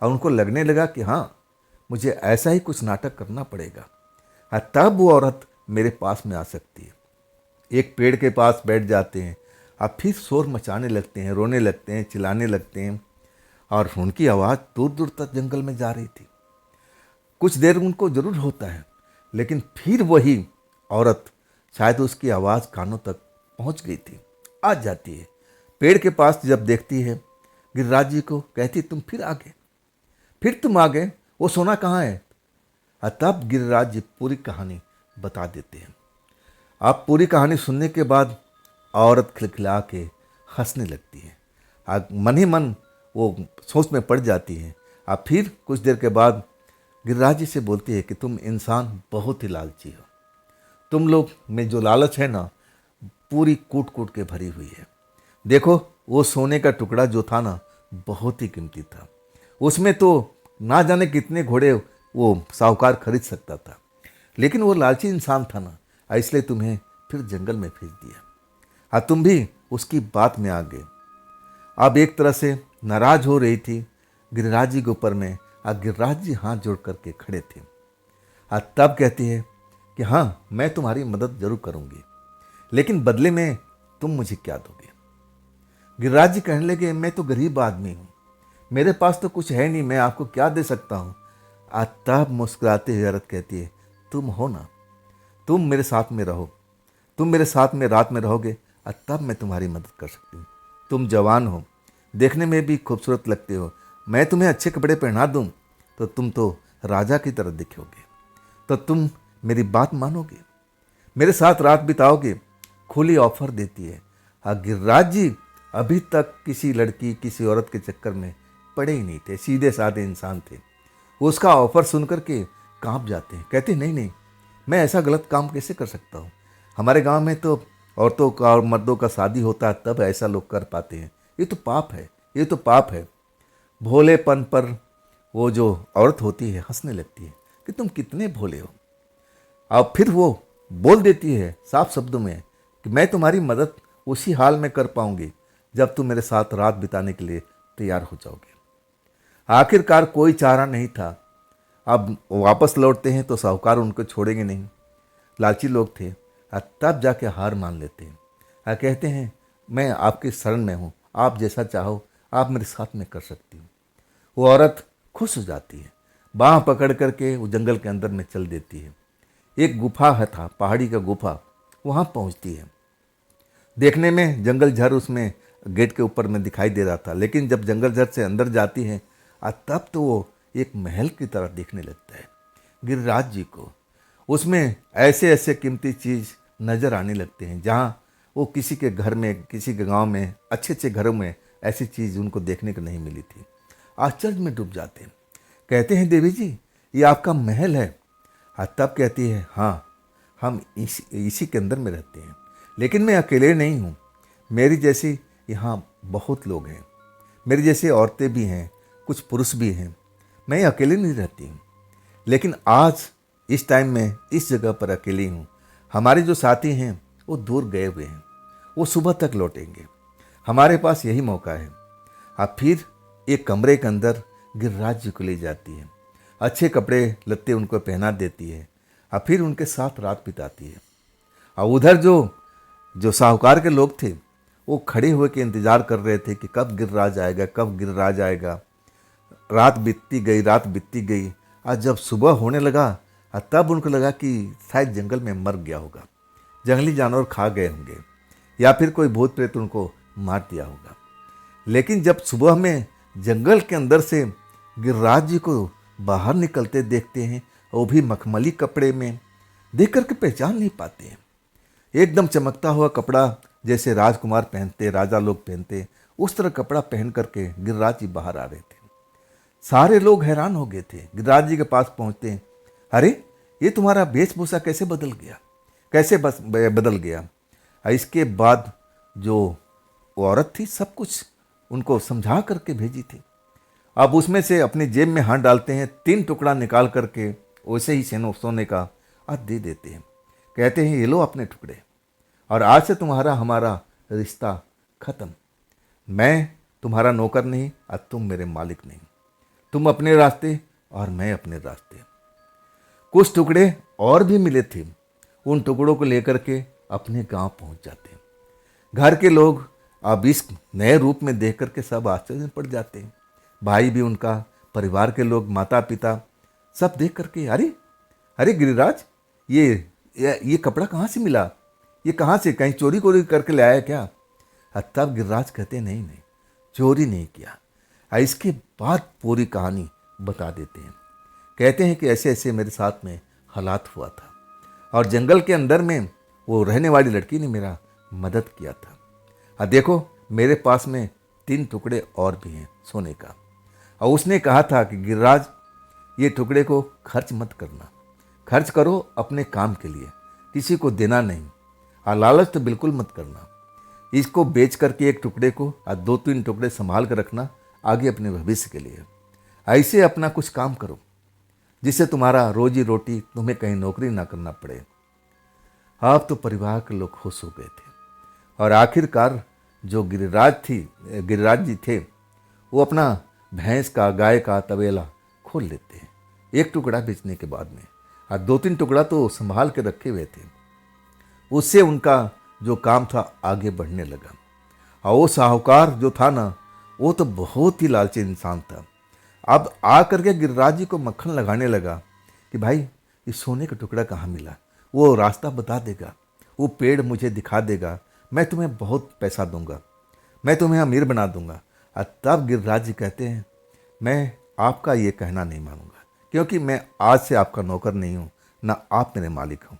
और उनको लगने लगा कि हाँ, मुझे ऐसा ही कुछ नाटक करना पड़ेगा, तब वो औरत मेरे पास में आ सकती है। एक पेड़ के पास बैठ जाते हैं अब फिर शोर मचाने लगते हैं, रोने लगते हैं, चिल्लाने लगते हैं, और उनकी आवाज़ दूर दूर तक जंगल में जा रही थी। कुछ देर उनको जरूर होता है, लेकिन फिर वही औरत, शायद उसकी आवाज़ कानों तक पहुंच गई थी, आ जाती है। पेड़ के पास जब देखती है गिरिराज जी को, कहती तुम फिर आ गए, फिर तुम आ गए, वो सोना कहाँ है? तब गिरिराज जी पूरी कहानी बता देते हैं। अब पूरी कहानी सुनने के बाद औरत खिलखिला के हंसने लगती है। मन ही मन वो सोच में पड़ जाती है। अब फिर कुछ देर के बाद गिरिराज जी से बोलती है कि तुम इंसान बहुत ही लालची हो, तुम लोग में जो लालच है ना, पूरी कूट कूट के भरी हुई है। देखो वो सोने का टुकड़ा जो था ना, बहुत ही कीमती था। उसमें तो ना जाने कितने घोड़े वो साहूकार खरीद सकता था, लेकिन वो लालची इंसान था ना, इसलिए तुम्हें फिर जंगल में भेज दिया। तुम भी उसकी बात में आ गए। अब एक तरह से नाराज हो रही थी गिरिराज जी के ऊपर में। गिरिराज जी हाथ जोड़ करके खड़े थे। तब कहती है कि हाँ, मैं तुम्हारी मदद जरूर करूंगी, लेकिन बदले में तुम मुझे क्या दोगे? गिरिराज जी कहने लगे, मैं तो गरीब आदमी हूँ, मेरे पास तो कुछ है नहीं, मैं आपको क्या दे सकता हूँ? तब मुस्कुराते हुए औरत कहती है, तुम हो ना, तुम मेरे साथ में रहो, तुम मेरे साथ में रात में रहोगे, तब मैं तुम्हारी मदद कर सकती हूँ। तुम जवान हो, देखने में भी खूबसूरत लगते हो, मैं तुम्हें अच्छे कपड़े पहना दूँ तो तुम तो राजा की तरह दिखोगे, तो तुम मेरी बात मानोगे, मेरे साथ रात बिताओगे। खुली ऑफर देती है। गिरिराज जी अभी तक किसी लड़की, किसी औरत के चक्कर में पड़े ही नहीं थे, सीधे साधे इंसान थे। वो उसका ऑफर सुन करके कांप जाते हैं, कहते नहीं नहीं, मैं ऐसा गलत काम कैसे कर सकता हूँ? हमारे गांव में तो औरतों का और मर्दों का शादी होता है तब ऐसा लोग कर पाते हैं, ये तो पाप है, ये तो पाप है। भोलेपन पर वो जो औरत होती है हंसने लगती है कि तुम कितने भोले हो। अब फिर वो बोल देती है साफ शब्दों में कि मैं तुम्हारी मदद उसी हाल में कर पाऊंगी जब तुम मेरे साथ रात बिताने के लिए तैयार हो जाओगे। आखिरकार कोई चारा नहीं था। अब वापस लौटते हैं तो साहूकार उनको छोड़ेंगे नहीं, लालची लोग थे। तब जाके हार मान लेते हैं। कहते हैं मैं आपकी शरण में हूँ, आप जैसा चाहो आप मेरे साथ में कर सकती हूँ। वो औरत खुश हो जाती है, बाँह पकड़ करके वो जंगल के अंदर में चल देती है। एक गुफा है था, पहाड़ी का गुफा, वहाँ पहुँचती है। देखने में जंगल झर उसमें गेट के ऊपर में दिखाई दे रहा था, लेकिन जब जंगल झर से अंदर जाती है तब तो वो एक महल की तरह दिखने लगता है गिरिराज जी को। उसमें ऐसे ऐसे कीमती चीज़ नज़र आने लगते हैं जहाँ वो किसी के घर में, किसी के गांव में, अच्छे अच्छे घरों में ऐसी चीज़ उनको देखने को नहीं मिली थी। आश्चर्य में डूब जाते हैं, कहते हैं देवी जी ये आपका महल है? तब कहती है हाँ, हम इसी के अंदर में रहते हैं, लेकिन मैं अकेले नहीं हूँ, मेरी जैसी यहाँ बहुत लोग हैं, मेरी जैसी औरतें भी हैं, कुछ पुरुष भी हैं, मैं अकेले नहीं रहती हूँ। लेकिन आज इस टाइम में इस जगह पर अकेली हूँ। हमारे जो साथी हैं वो दूर गए हुए हैं, वो सुबह तक लौटेंगे, हमारे पास यही मौका है। अब फिर एक कमरे के अंदर गिरिराज जी को ले जाती है, अच्छे कपड़े लत्ते उनको पहना देती है, अब फिर उनके साथ रात बिताती है। और उधर जो जो साहूकार के लोग थे वो खड़े हुए के इंतज़ार कर रहे थे कि कब गिरिराज आएगा, कब गिरिराज आएगा। रात बीतती गई, रात बीतती गई, आज जब सुबह होने लगा तब उनको लगा कि शायद जंगल में मर गया होगा, जंगली जानवर खा गए होंगे, या फिर कोई भूत प्रेत उनको मार दिया होगा। लेकिन जब सुबह में जंगल के अंदर से गिरिराज जी को बाहर निकलते देखते हैं, वो भी मखमली कपड़े में, देख करके पहचान नहीं पाते हैं। एकदम चमकता हुआ कपड़ा जैसे राजकुमार पहनते, राजा लोग पहनते, उस तरह कपड़ा पहन करके गिरिराज जी बाहर आ रहे थे। सारे लोग हैरान हो गए थे। गिरिराज जी के पास पहुंचते हैं, अरे ये तुम्हारा वेशभूषा कैसे बदल गया, कैसे बदल गया? इसके बाद जो वो औरत थी सब कुछ उनको समझा करके भेजी थी। अब उसमें से अपनी जेब में हाथ डालते हैं, 3 टुकड़ा निकाल करके वैसे ही सोने का दे देते हैं। कहते हैं ये लो अपने टुकड़े, और आज से तुम्हारा हमारा रिश्ता खत्म। मैं तुम्हारा नौकर नहीं और तुम मेरे मालिक नहीं, तुम अपने रास्ते और मैं अपने रास्ते। कुछ टुकड़े और भी मिले थे, उन टुकड़ों को लेकर के अपने गांव पहुंच जाते हैं। घर के लोग अब इस नए रूप में देख करके सब आश्चर्य में पड़ जाते हैं। भाई भी उनका, परिवार के लोग, माता पिता सब देख करके, अरे अरे गिरिराज, ये कपड़ा कहाँ से मिला? ये कहाँ से, कहीं चोरी कोरी करके ले आया क्या? तब गिरिराज कहते नहीं नहीं, चोरी नहीं किया। इसके बाद पूरी कहानी बता देते हैं। कहते हैं कि ऐसे ऐसे मेरे साथ में हालात हुआ था और जंगल के अंदर में वो रहने वाली लड़की ने मेरा मदद किया था। देखो मेरे पास में 3 टुकड़े और भी हैं सोने का, और उसने कहा था कि गिरिराज ये टुकड़े को खर्च मत करना, खर्च करो अपने काम के लिए, किसी को देना नहीं, और लालच तो बिल्कुल मत करना। इसको बेच करके एक टुकड़े को और 2-3 टुकड़े संभाल कर रखना आगे अपने भविष्य के लिए। ऐसे अपना कुछ काम करो जिससे तुम्हारा रोजी रोटी, तुम्हें कहीं नौकरी ना करना पड़े। अब तो परिवार के लोग खुश हो गए थे और आखिरकार जो गिरिराज जी थे वो अपना भैंस का, गाय का तबेला खोल लेते हैं एक टुकड़ा बेचने के बाद में, और 2-3 टुकड़ा तो संभाल के रखे हुए थे। उससे उनका जो काम था आगे बढ़ने लगा। और वो साहूकार जो था ना, वो तो बहुत ही लालची इंसान था। अब आ करके गिरिराज जी को मक्खन लगाने लगा कि भाई ये सोने का टुकड़ा कहाँ मिला, वो रास्ता बता देगा, वो पेड़ मुझे दिखा देगा, मैं तुम्हें बहुत पैसा दूंगा, मैं तुम्हें अमीर बना दूंगा। और तब गिरिराज जी कहते हैं मैं आपका ये कहना नहीं मानूंगा, क्योंकि मैं आज से आपका नौकर नहीं हूँ, ना आप मेरे मालिक हो।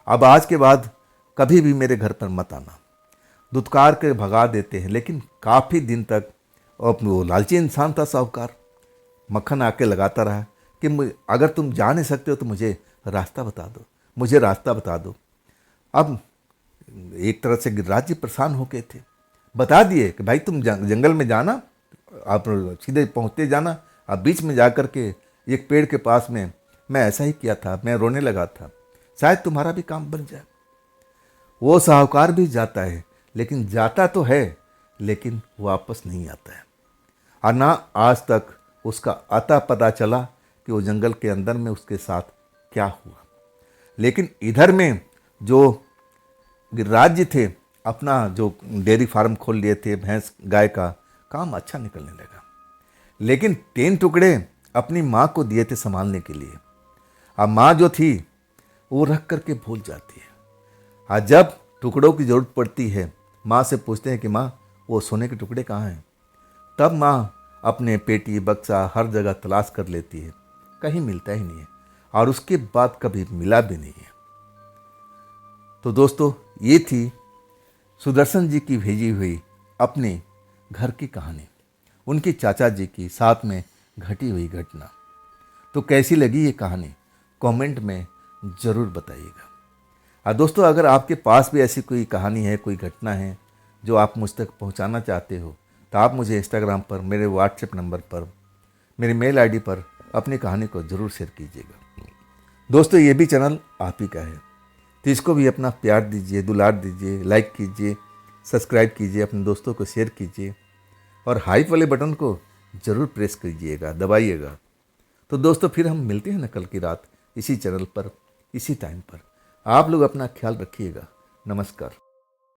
अब आज के बाद कभी भी मेरे घर पर मत आना। दुत्कार के भगा देते हैं, लेकिन काफ़ी दिन तक वो लालची इंसान था साहूकार, मक्खन आके लगाता रहा कि अगर तुम जा नहीं सकते हो तो मुझे रास्ता बता दो, मुझे रास्ता बता दो। अब एक तरह से गिरिराज जी परेशान हो गए थे, बता दिए कि भाई तुम जंगल में जाना, आप सीधे पहुँचते जाना, आप बीच में जा कर के एक पेड़ के पास में, मैं ऐसा ही किया था, मैं रोने लगा था, शायद तुम्हारा भी काम बन जाए। वो साहूकार भी जाता है, लेकिन जाता तो है लेकिन वापस नहीं आता है, और ना आज तक उसका अता पता चला कि वो जंगल के अंदर में उसके साथ क्या हुआ। लेकिन इधर में जो गिरिराज जी थे, अपना जो डेयरी फार्म खोल लिए थे, भैंस गाय का काम अच्छा निकलने लगा। लेकिन 3 टुकड़े अपनी माँ को दिए थे संभालने के लिए। अब माँ जो थी वो रख करके भूल जाती है, और जब टुकड़ों की ज़रूरत पड़ती है माँ से पूछते हैं कि माँ वो सोने के टुकड़े कहाँ हैं, तब माँ अपने पेटी बक्सा हर जगह तलाश कर लेती है, कहीं मिलता ही नहीं है, और उसके बाद कभी मिला भी नहीं है। तो दोस्तों ये थी सुदर्शन जी की भेजी हुई अपने घर की कहानी, उनके चाचा जी की साथ में घटी हुई घटना। तो कैसी लगी ये कहानी कमेंट में ज़रूर बताइएगा। और दोस्तों अगर आपके पास भी ऐसी कोई कहानी है, कोई घटना है जो आप मुझ तक पहुंचाना चाहते हो, तो आप मुझे इंस्टाग्राम पर, मेरे व्हाट्सएप नंबर पर, मेरे मेल आईडी पर अपनी कहानी को ज़रूर शेयर कीजिएगा। दोस्तों ये भी चैनल आप ही का है, तो इसको भी अपना प्यार दीजिए, दुलार दीजिए, लाइक कीजिए, सब्सक्राइब कीजिए, अपने दोस्तों को शेयर कीजिए, और हाइप वाले बटन को ज़रूर प्रेस कीजिएगा, दबाइएगा। तो दोस्तों फिर हम मिलते हैं ना कल की रात इसी चैनल पर, इसी टाइम पर। आप लोग अपना ख्याल रखिएगा। नमस्कार।